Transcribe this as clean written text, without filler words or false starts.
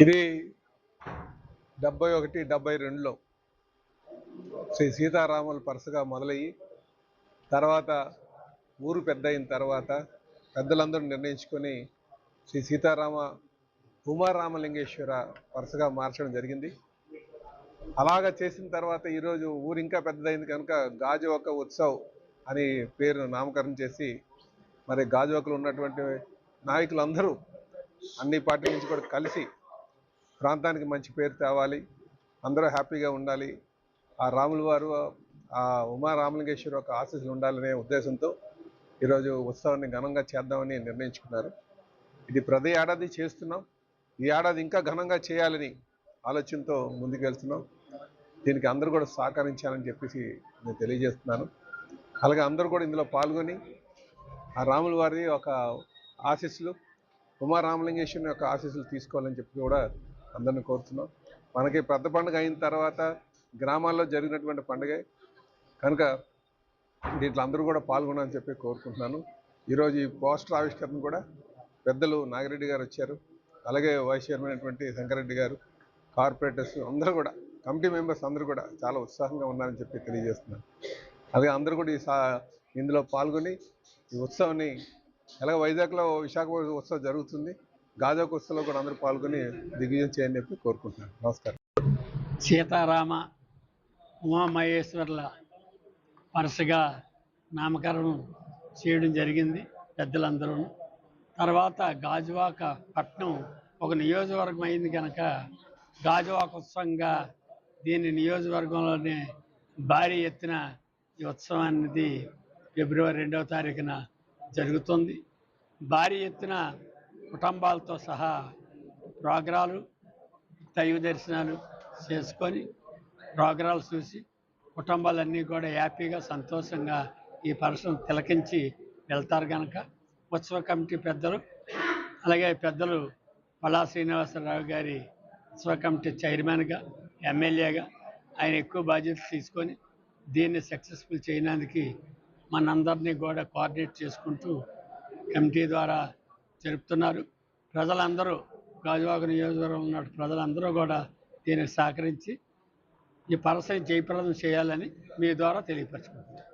ఇది 71, 72లో శ్రీ సీతారాములు పరసగా మొదలయ్యి తర్వాత ఊరు పెద్ద అయిన తర్వాత పెద్దలందరూ నిర్ణయించుకొని శ్రీ సీతారామ ఉమారామలింగేశ్వర వరుసగా మార్చడం జరిగింది. అలాగా చేసిన తర్వాత ఈరోజు ఊరు ఇంకా పెద్దదైంది కనుక గాజువాక ఉత్సవ్ అని పేరును నామకరణం చేసి మరి గాజువాకలో ఉన్నటువంటి నాయకులందరూ అన్ని పార్టీల నుంచి కూడా కలిసి ప్రాంతానికి మంచి పేరు తేవాలి, అందరూ హ్యాపీగా ఉండాలి, ఆ రాముల వారు ఆ ఉమారామలింగేశ్వర యొక్క ఆశీస్సులు ఉండాలనే ఉద్దేశంతో ఈరోజు ఉత్సవాన్ని ఘనంగా చేద్దామని నిర్ణయించుకున్నారు. ఇది ప్రతి ఏడాది చేస్తున్నాం. ఈ ఏడాది ఇంకా ఘనంగా చేయాలని ఆలోచనతో ముందుకెళ్తున్నాం. దీనికి అందరూ కూడా సహకరించాలని చెప్పేసి నేను తెలియజేస్తున్నాను. అలాగే అందరూ కూడా ఇందులో పాల్గొని ఆ రాముల వారి ఒక ఆశీస్సులు, ఉమారామలింగేశ్వరుని యొక్క ఆశీస్సులు తీసుకోవాలని చెప్పి కూడా అందరిని కోరుతున్నాం. మనకి పెద్ద పండుగ అయిన తర్వాత గ్రామాల్లో జరిగినటువంటి పండుగ కనుక దీంట్లో అందరూ కూడా పాల్గొనాలని చెప్పి కోరుకుంటున్నాను. ఈరోజు ఈ పోస్టర్ ఆవిష్కరణ కూడా పెద్దలు నాగిరెడ్డి గారు వచ్చారు, అలాగే వైస్ చైర్మన్ అయినటువంటి శంకరెడ్డి గారు, కార్పొరేటర్స్ అందరూ కూడా, కమిటీ మెంబర్స్ అందరూ కూడా చాలా ఉత్సాహంగా ఉన్నారని చెప్పి తెలియజేస్తున్నాను. అలాగే అందరూ కూడా ఇందులో పాల్గొని ఈ ఉత్సవాన్ని అలాగే వైజాగ్లో విశాఖ ఉత్సవం జరుగుతుంది, గాజాక ఉత్సవంలో కూడా అందరూ పాల్గొని దిగ్విజయం చేయని చెప్పి కోరుకుంటున్నాను. నమస్కారం. సీతారామ ఉమామహేశ్వర్ల వరుసగా నామకరణం చేయడం జరిగింది పెద్దలందరూ. తర్వాత గాజువాక పట్నం ఒక నియోజకవర్గం అయింది కనుక గాజువాక ఉత్సవంగా దీని నియోజకవర్గంలోనే భారీ ఎత్తున ఈ ఉత్సవం అనేది ఫిబ్రవరి 2వ తారీఖున జరుగుతుంది. భారీ ఎత్తున కుటుంబాలతో సహా ప్రోగ్రాలు, దైవ దర్శనాలు చేసుకొని ప్రోగ్రాలు చూసి కుటుంబాలన్నీ కూడా హ్యాపీగా సంతోషంగా ఈ పర్సన్ తిలకించి వెళ్తారు కనుక ఉత్సవ కమిటీ పెద్దలు, అలాగే పెద్దలు పల్లా శ్రీనివాసరావు గారి ఉత్సవ కమిటీ చైర్మన్గా, ఎమ్మెల్యేగా ఆయన ఎక్కువ బాధ్యతలు తీసుకొని దీన్ని సక్సెస్ఫుల్ చేయడానికి మనందరినీ కూడా కోఆర్డినేట్ చేసుకుంటూ కమిటీ ద్వారా జరుపుతున్నారు. ప్రజలందరూ, గాజువాక నియోజకవర్గంలో ఉన్న ప్రజలందరూ కూడా దీనికి సహకరించి ఈ పరసని జయప్రదం చేయాలని మీ ద్వారా తెలియపరచుకుంటున్నారు.